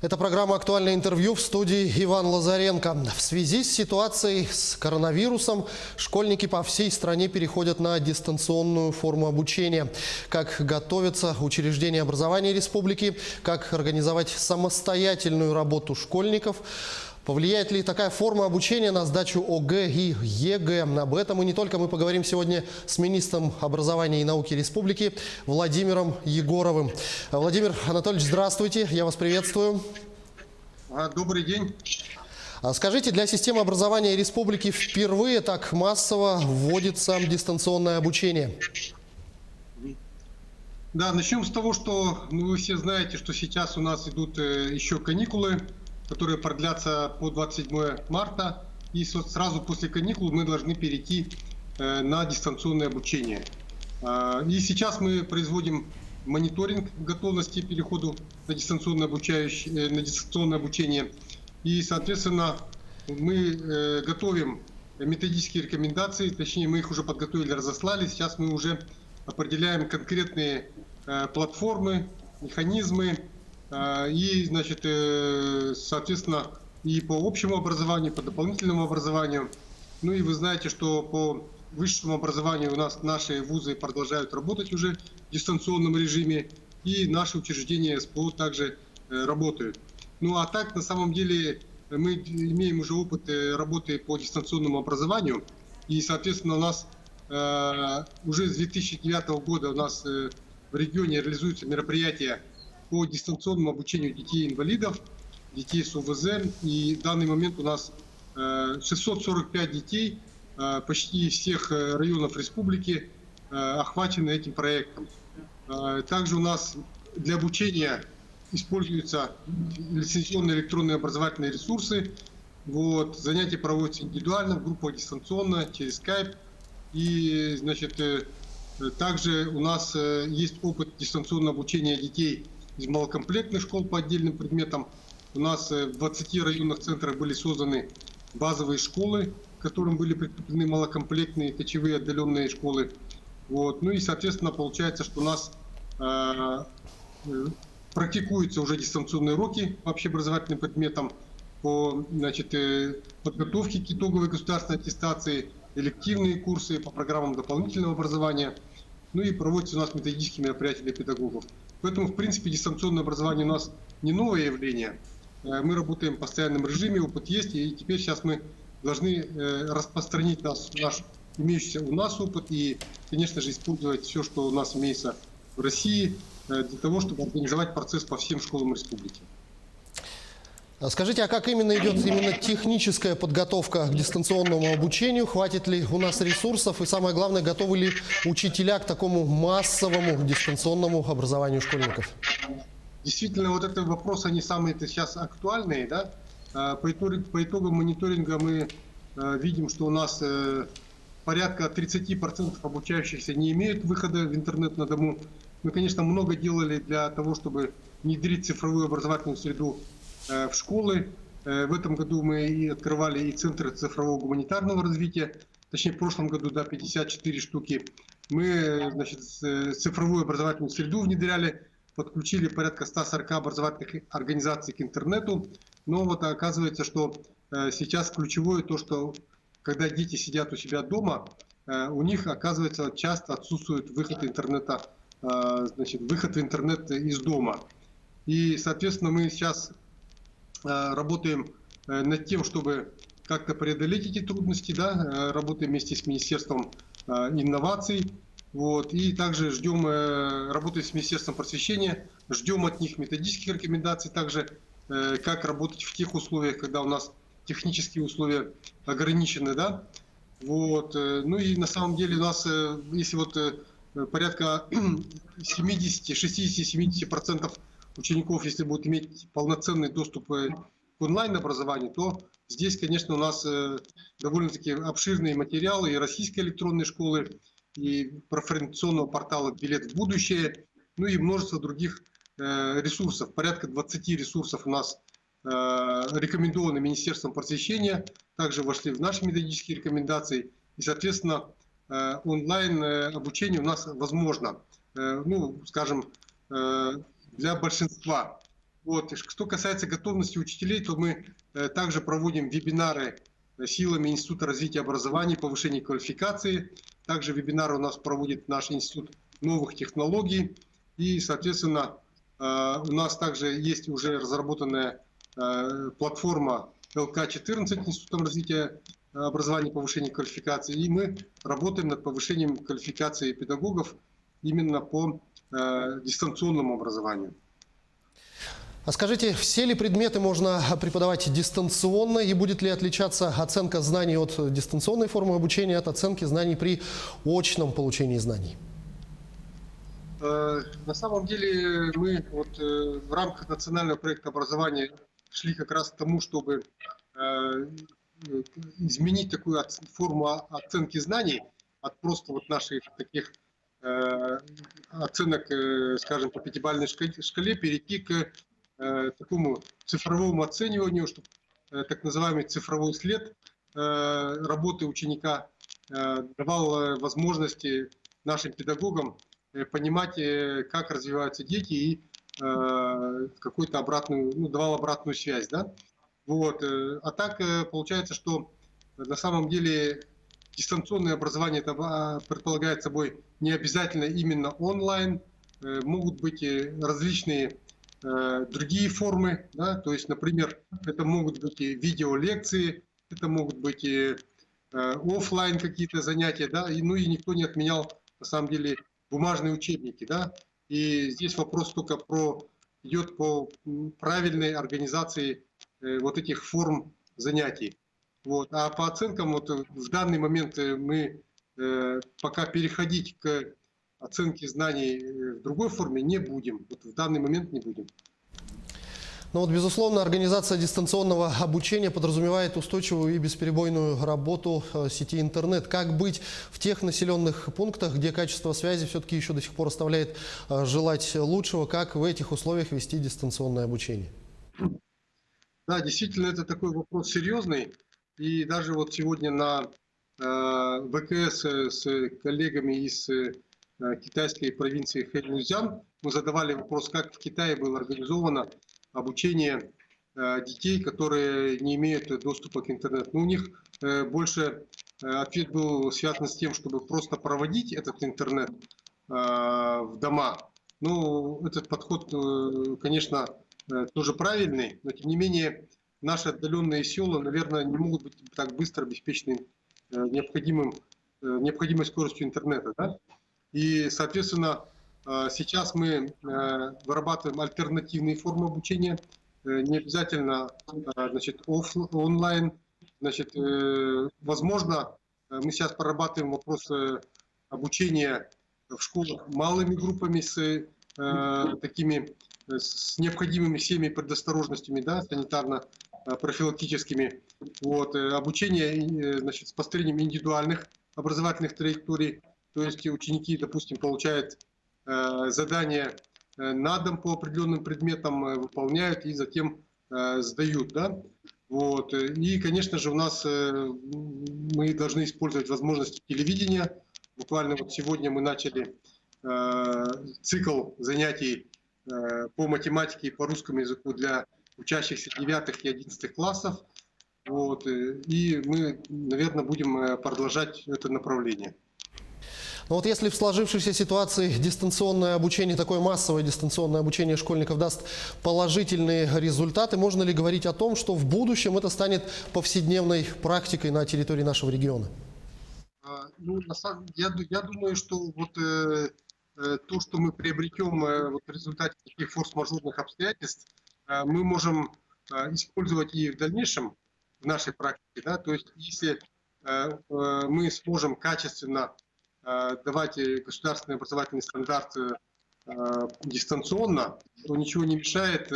Это программа «Актуальное интервью», в студии Иван Лазаренко. В связи с ситуацией с коронавирусом школьники по всей стране переходят на дистанционную форму обучения. Как готовятся учреждения образования республики, как организовать самостоятельную работу школьников, повлияет ли такая форма обучения на сдачу ОГЭ и ЕГЭ? Об этом и не только мы поговорим сегодня с министром образования и науки республики Владимиром Егоровым. Владимир Анатольевич, здравствуйте, я вас приветствую. Добрый день. Скажите, для системы образования республики впервые так массово вводится дистанционное обучение? Да, начнем с того, что вы все знаете, что сейчас у нас идут еще каникулы, которые продлятся по 27 марта. И сразу после каникул мы должны перейти на дистанционное обучение. И сейчас мы производим мониторинг готовности к переходу на дистанционное обучение. И, соответственно, мы готовим методические рекомендации, точнее, мы их уже подготовили, разослали. Сейчас мы уже определяем конкретные платформы, механизмы, и, значит, соответственно, и по общему образованию, по дополнительному образованию. Ну и вы знаете, что по высшему образованию у нас наши вузы продолжают работать уже в дистанционном режиме, и наши учреждения СПО также работают. Ну а так, на самом деле, мы имеем уже опыт работы по дистанционному образованию, и, соответственно, у нас уже с 2009 года у нас в регионе реализуются мероприятия по дистанционному обучению детей-инвалидов, детей с ОВЗ. И в данный момент у нас 645 детей почти из всех районов республики охвачены этим проектом. Также у нас для обучения используются лицензионные электронные образовательные ресурсы. Вот. Занятия проводятся индивидуально, в группах дистанционно, через Skype. И, значит, также у нас есть опыт дистанционного обучения детей из малокомплектных школ по отдельным предметам. У нас в 20 районных центрах были созданы базовые школы, к которым были прикреплены малокомплектные, кочевые отдаленные школы. Вот. Ну и, соответственно, получается, что у нас практикуются уже дистанционные уроки по общеобразовательным предметам, по, значит, подготовке к итоговой государственной аттестации, элективные курсы по программам дополнительного образования. Ну и проводятся у нас методические мероприятия для педагогов. Поэтому, в принципе, дистанционное образование у нас не новое явление. Мы работаем в постоянном режиме, опыт есть, и теперь сейчас мы должны распространить наш имеющийся у нас опыт и, конечно же, использовать все, что у нас имеется в России, для того, чтобы организовать процесс по всем школам республики. Скажите, а как именно идет техническая подготовка к дистанционному обучению? Хватит ли у нас ресурсов? И самое главное, готовы ли учителя к такому массовому дистанционному образованию школьников? Действительно, вот этот вопрос, они самые сейчас актуальные. Да? По итогам мониторинга мы видим, что у нас порядка 30% обучающихся не имеют выхода в интернет на дому. Мы, конечно, много делали для того, чтобы внедрить цифровую образовательную среду в школы. В этом году мы и открывали и центры цифрового гуманитарного развития, точнее в прошлом году, да, 54 штуки. Мы, значит, цифровую образовательную среду внедряли, подключили порядка 140 образовательных организаций к интернету. Но вот оказывается, что сейчас ключевое то, что когда дети сидят у себя дома, у них, оказывается, часто отсутствует выход интернета, значит, выход в интернет из дома. И, соответственно, мы сейчас работаем над тем, чтобы как-то преодолеть эти трудности, да, работаем вместе с Министерством инноваций, вот, и также ждем, работаем с Министерством просвещения, ждем от них методических рекомендаций, также как работать в тех условиях, когда у нас технические условия ограничены, да, вот, ну и на самом деле у нас, если вот порядка 60-70% учеников, если будут иметь полноценный доступ к онлайн-образованию, то здесь, конечно, у нас довольно-таки обширные материалы и российской электронной школы, и профориентационного портала «Билет в будущее», ну и множество других ресурсов. Порядка 20 ресурсов у нас рекомендованы Министерством просвещения, также вошли в наши методические рекомендации, и, соответственно, онлайн-обучение у нас возможно. Ну, скажем, для большинства Вот. И что касается готовности учителей, то мы также проводим вебинары силами Института развития образования, повышения квалификации. Также вебинары у нас проводит наш Институт новых технологий. И, соответственно, у нас также есть уже разработанная платформа ЛК-14 Институтом развития образования и повышения квалификации. И мы работаем над повышением квалификации педагогов именно по дистанционному образованию. А скажите, все ли предметы можно преподавать дистанционно и будет ли отличаться оценка знаний от дистанционной формы обучения от оценки знаний при очном получении знаний? На самом деле мы вот в рамках национального проекта образования шли как раз к тому, чтобы изменить такую форму оценки знаний от просто вот наших таких оценок, скажем, по пятибалльной шкале перейти к такому цифровому оцениванию, чтобы так называемый цифровой след работы ученика давал возможности нашим педагогам понимать, как развиваются дети и какую-то обратную, давал обратную связь, да? Вот. А так получается, что на самом деле дистанционное образование это предполагает собой не обязательно именно онлайн, могут быть различные другие формы, да? То есть, например, это могут быть и видеолекции, это могут быть и офлайн какие-то занятия, да? И никто не отменял на самом деле бумажные учебники, да? И здесь вопрос только идет по правильной организации вот этих форм занятий. Вот. А по оценкам вот в данный момент мы пока переходить к оценке знаний в другой форме не будем. Вот в данный момент не будем. Ну вот, безусловно, организация дистанционного обучения подразумевает устойчивую и бесперебойную работу сети интернет. Как быть в тех населенных пунктах, где качество связи все-таки еще до сих пор оставляет желать лучшего? Как в этих условиях вести дистанционное обучение? Да, действительно, это такой вопрос серьезный. И даже вот сегодня на ВКС с коллегами из китайской провинции Хэцзян мы задавали вопрос, как в Китае было организовано обучение детей, которые не имеют доступа к интернету. У них больше ответ был связан с тем, чтобы просто проводить этот интернет в дома. Этот подход, конечно, тоже правильный, но тем не менее наши отдаленные села, наверное, не могут быть так быстро обеспечены необходимой скоростью интернета. Да? И, соответственно, сейчас мы вырабатываем альтернативные формы обучения, не обязательно онлайн. Возможно, мы сейчас прорабатываем вопрос обучения в школах малыми группами с необходимыми всеми предосторожностями, да, санитарно-профилактическими. Вот, обучение с построением индивидуальных образовательных траекторий, то есть ученики, допустим, получают задания на дом по определенным предметам, выполняют и затем сдают. Да? Вот. И, конечно же, мы должны использовать возможности телевидения. Буквально вот сегодня мы начали цикл занятий по математике и по русскому языку для учащихся 9 и 11 классов. Вот. И мы, наверное, будем продолжать это направление. Но вот если в сложившейся ситуации дистанционное обучение, такое массовое дистанционное обучение школьников даст положительные результаты, можно ли говорить о том, что в будущем это станет повседневной практикой на территории нашего региона? Я думаю, что вот то, что мы приобретем в результате таких форс-мажорных обстоятельств, мы можем использовать и в дальнейшем в нашей практике. Да? То есть если мы сможем качественно давать государственный образовательный стандарт дистанционно, то ничего не мешает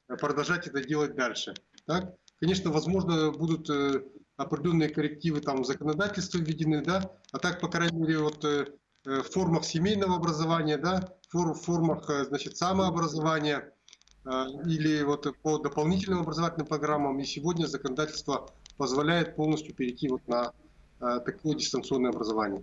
продолжать это делать дальше. Так? Конечно, возможно, будут определенные коррективы в законодательстве введены, да? А так, по крайней мере, в формах семейного образования, да? В формах самообразования или по дополнительным образовательным программам. И сегодня законодательство позволяет полностью перейти на такое дистанционное образование.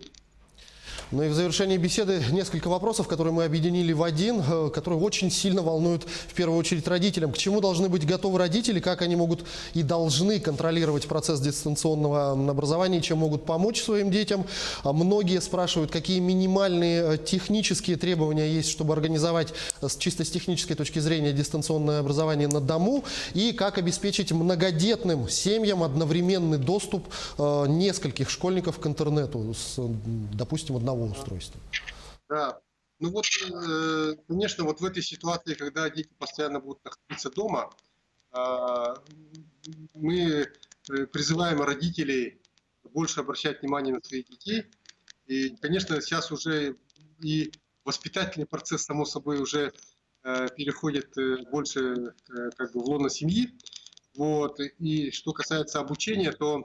Ну и в завершении беседы несколько вопросов, которые мы объединили в один, которые очень сильно волнуют в первую очередь родителям. К чему должны быть готовы родители, как они могут и должны контролировать процесс дистанционного образования, чем могут помочь своим детям. Многие спрашивают, какие минимальные технические требования есть, чтобы организовать чисто с технической точки зрения дистанционное образование на дому, и как обеспечить многодетным семьям одновременный доступ нескольких школьников к интернету с, допустим, одного устройства. Да, ну вот, конечно, вот в этой ситуации, когда дети постоянно будут находиться дома, мы призываем родителей больше обращать внимание на своих детей. И, конечно, сейчас уже и воспитательный процесс, само собой, уже переходит больше как бы в лоно семьи. Вот. И что касается обучения, то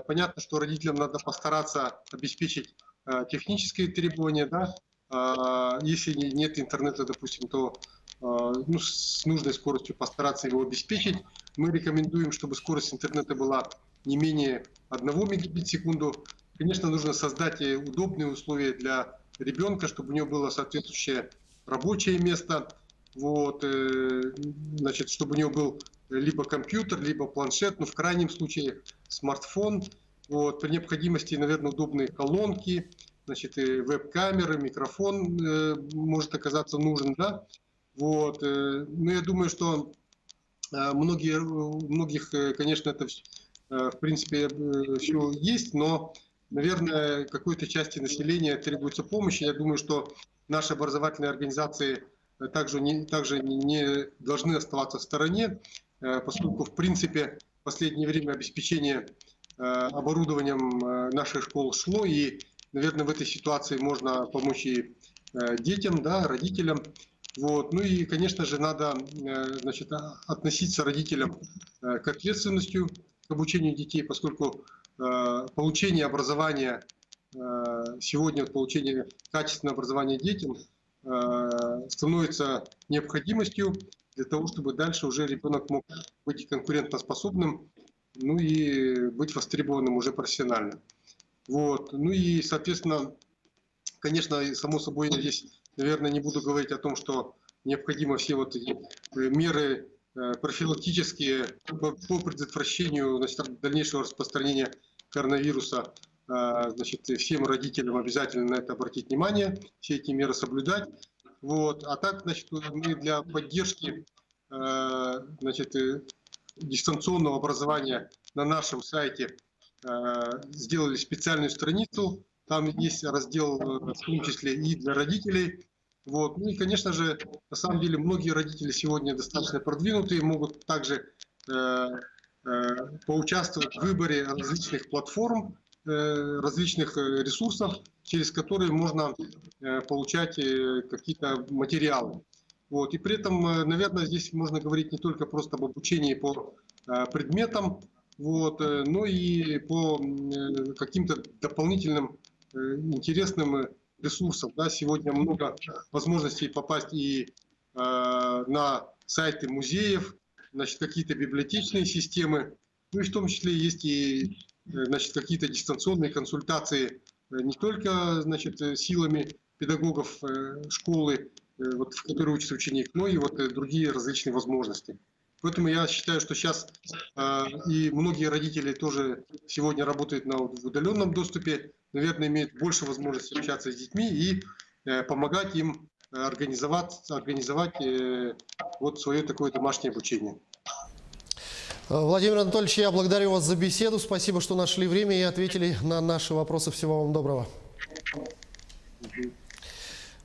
понятно, что родителям надо постараться обеспечить технические требования, да. Если нет интернета, допустим, то с нужной скоростью постараться его обеспечить. Мы рекомендуем, чтобы скорость интернета была не менее 1 мегабит в секунду. Конечно, нужно создать удобные условия для ребенка, чтобы у него было соответствующее рабочее место, вот, значит, чтобы у него был либо компьютер, либо планшет, но в крайнем случае смартфон. Вот, при необходимости, наверное, удобные колонки, значит, веб-камеры, микрофон может оказаться нужен, да. Вот, но я думаю, что у многих, конечно, это в принципе все есть, но, наверное, какой-то части населения требуется помощь. Я думаю, что наши образовательные организации также не должны оставаться в стороне, поскольку, в принципе, в последнее время обеспечение оборудованием наших школ шло, и, наверное, в этой ситуации можно помочь и детям, да, родителям. Вот. Ну и, конечно же, надо, значит, относиться родителям к ответственности к обучению детей, поскольку получение образования, сегодня получение качественного образования детям становится необходимостью для того, чтобы дальше уже ребенок мог быть конкурентоспособным, ну и быть востребованным уже профессионально. Вот. Ну и, соответственно, конечно, само собой, я здесь, наверное, не буду говорить о том, что необходимо все вот эти меры профилактические по предотвращению, значит, дальнейшего распространения коронавируса. Значит, всем родителям обязательно на это обратить внимание, все эти меры соблюдать. Вот. А так, значит, мы для поддержки, значит, дистанционного образования на нашем сайте сделали специальную страницу. Там есть раздел, в том числе и для родителей. Вот. Ну и, конечно же, на самом деле многие родители сегодня достаточно продвинутые, могут также поучаствовать в выборе различных платформ, различных ресурсов, через которые можно получать какие-то материалы. Вот. И при этом, наверное, здесь можно говорить не только просто об обучении по предметам, вот, но и по каким-то дополнительным интересным ресурсам. Да. Сегодня много возможностей попасть и на сайты музеев, значит, какие-то библиотечные системы, ну и в том числе есть и, значит, какие-то дистанционные консультации не только, значит, силами педагогов школы, вот, в которой учится ученик, но и вот другие различные возможности. Поэтому я считаю, что сейчас и многие родители тоже сегодня работают в удаленном доступе, наверное, имеют больше возможности общаться с детьми и помогать им организовать вот свое такое домашнее обучение. Владимир Анатольевич, я благодарю вас за беседу. Спасибо, что нашли время и ответили на наши вопросы. Всего вам доброго.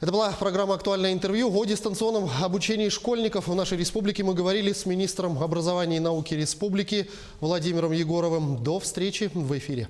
Это была программа «Актуальное интервью». О дистанционном обучении школьников в нашей республике мы говорили с министром образования и науки республики Владимиром Егоровым. До встречи в эфире.